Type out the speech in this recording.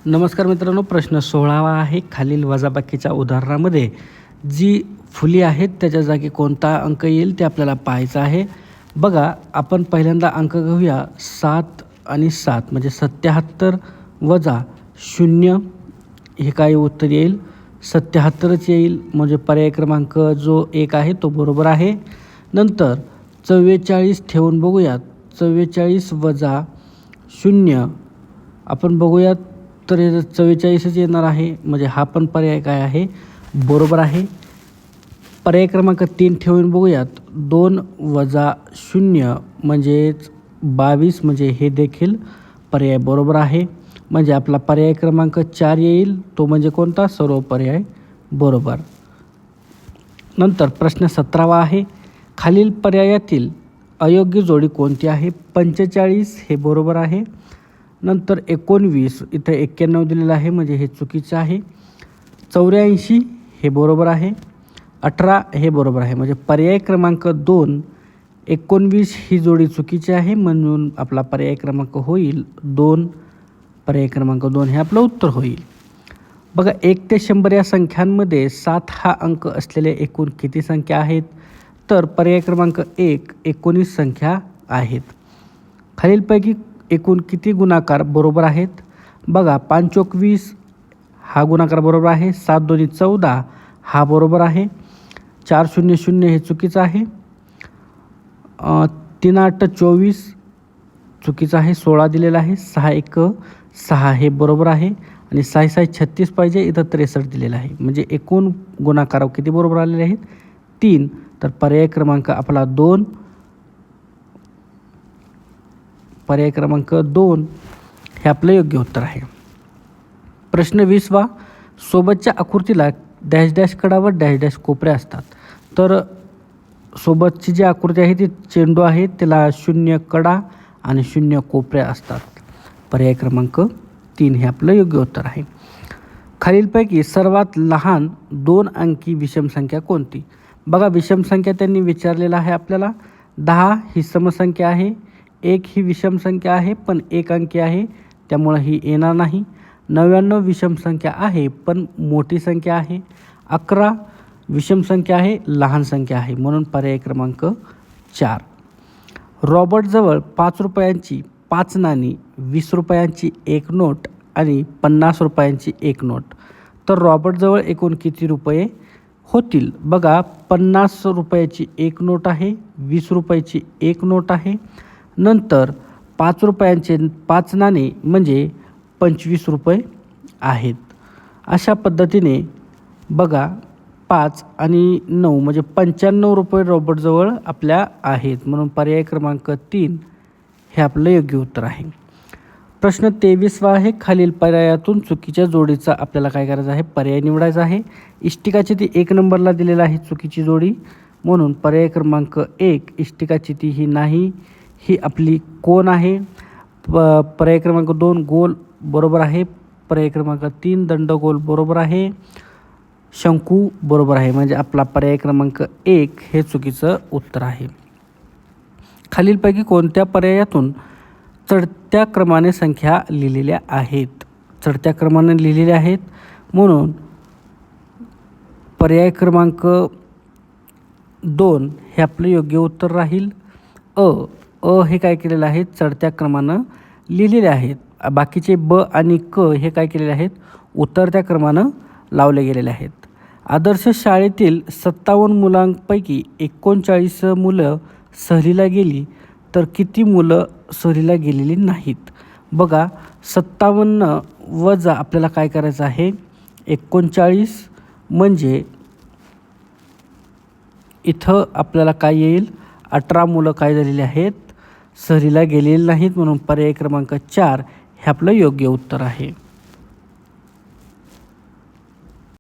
नमस्कार मित्रांनो, प्रश्न 16वा आहे. खालील वजाबाकीच्या उदाहरणामध्ये जी फुली आहेत त्याच्या जागी कोणता अंक येईल ते आपल्याला पाहायचं आहे. बघा, आपण पहिल्यांदा अंक घेऊया 7 आणि 7 म्हणजे 77 वजा 0. हे काय उत्तर येईल? 77च येईल. म्हणजे पर्याय क्रमांक जो 1 आहे तो बरोबर आहे. नंतर 44 ठेवून बघूयात. 44 वजा 0 आपण बघूयात तर 44च येणार आहे. म्हणजे हा पण पर्याय काय आहे? बरोबर आहे. पर्याय क्रमांक 3 ठेवून बघूयात. 2 वजा 0 म्हणजेच 22 म्हणजे हे देखील पर्याय बरोबर आहे. म्हणजे आपला पर्याय क्रमांक 4 येईल. तो म्हणजे कोणता? सर्व पर्याय बरोबर. नंतर प्रश्न 17वा आहे. खालील पर्यायातील अयोग्य जोडी कोणती आहे? 45 हे बरोबर आहे. नंतर 19 इथं 91 दिलेलं आहे म्हणजे हे चुकीचं आहे. 84 हे बरोबर आहे. 18 हे बरोबर आहे. म्हणजे पर्याय क्रमांक 2 19 ही जोडी चुकीची आहे म्हणून आपला पर्याय क्रमांक होईल 2. पर्याय क्रमांक 2 हे आपलं उत्तर होईल. बघा, 1 ते 100 या संख्यांमध्ये 7 हा अंक असलेल्या एकूण किती संख्या आहेत? तर पर्याय क्रमांक 1 19 संख्या आहेत. खालीलपैकी एकूण किती गुणाकार बरोबर आहेत? बघा, 5 चोक 20 हा गुणाकार बरोबर आहे. 7 दोन्ही 14 हा बरोबर आहे. 4 0 0 हे चुकीचं आहे. 3 8 24 चुकीचं आहे. 16 दिलेला आहे. 6 1 6 हे बरोबर आहे. आणि 6 6 36 पाहिजे. इथं 63 दिलेलं आहे. म्हणजे एकूण गुणाकार किती बरोबर आलेले आहेत? 3. तर पर्याय क्रमांक आपला 2. पर्याय क्रमांक 2 हे आपलं योग्य उत्तर आहे. प्रश्न 20वा. सोबतच्या आकृतीला डॅश डॅश कडा व डॅश डॅश कोपरे असतात. तर सोबतची जी आकृती आहे ती चेंडू आहे. त्याला 0 कडा आणि 0 कोपऱ्या असतात. पर्याय क्रमांक 3 हे आपलं योग्य उत्तर आहे. खालीलपैकी सर्वात लहान 2 अंकी विषम संख्या कोणती? बघा, विषम संख्या त्यांनी विचारलेला आहे आपल्याला. 10 ही समसंख्या आहे. 1 ही विषम संख्या आहे पण 1 अंकी आहे त्यामुळे ही येणार नाही. 99 विषम संख्या आहे पण मोठी संख्या आहे. 11 विषम संख्या आहे, लहान संख्या आहे म्हणून पर्याय क्रमांक 4. रॉबर्टजवळ 5 रुपयांची 5 नाणी, 20 रुपयांची 1 नोट आणि 50 रुपयांची 1 नोट. तर रॉबर्टजवळ एकूण किती रुपये होतील? बघा, 50 रुपयाची 1 नोट आहे, 20 रुपयाची 1 नोट आहे. नंतर 5 रुपयांचे 5 नाणे म्हणजे 25 रुपये आहेत. अशा पद्धतीने बघा, 5 आणि 9 म्हणजे 95 रुपये रॉबर्टजवळ आपल्या आहेत म्हणून पर्याय क्रमांक 3 हे आपलं योग्य उत्तर आहे. प्रश्न 23वा आहे. खालील पर्यायातून चुकीच्या जोडीचा आपल्याला काय करायचं आहे? पर्याय निवडायचा आहे. इष्टिकाची 1 नंबरला दिलेला आहे चुकीची जोडी म्हणून पर्याय क्रमांक 1 इष्टिकाची ही नाही, ही आपली कोण आहे. पर्याय क्रमांक 2 गोल बरोबर आहे. पर्याय क्रमांक 3 दंडगोल बरोबर आहे. शंकू बरोबर आहे. म्हणजे आपला पर्याय क्रमांक 1 हे चुकीचं उत्तर आहे. खालीलपैकी कोणत्या पर्यायातून चढत्या क्रमाने संख्या लिहिलेल्या आहेत? चढत्या क्रमाने लिहिलेल्या आहेत म्हणून पर्याय क्रमांक 2 हे आपलं योग्य उत्तर राहील. हे काय केलेलं आहे? चढत्या क्रमानं लिहिलेले आहेत. बाकीचे ब आणि क हे काय केलेले आहेत? उतरत्या क्रमानं लावले गेलेले आहेत. आदर्श शाळेतील 57 मुलांपैकी 39 मुलं सहलीला गेली तर किती मुलं सहलीला गेलेली नाहीत? बघा, 57 वजा आपल्याला काय करायचं आहे? 39 म्हणजे इथं आपल्याला काय येईल? 18 मुलं काय झालेली आहेत? सहलीला गेलेली नाहीत म्हणून पर्याय क्रमांक 4 हे आपलं योग्य उत्तर आहे.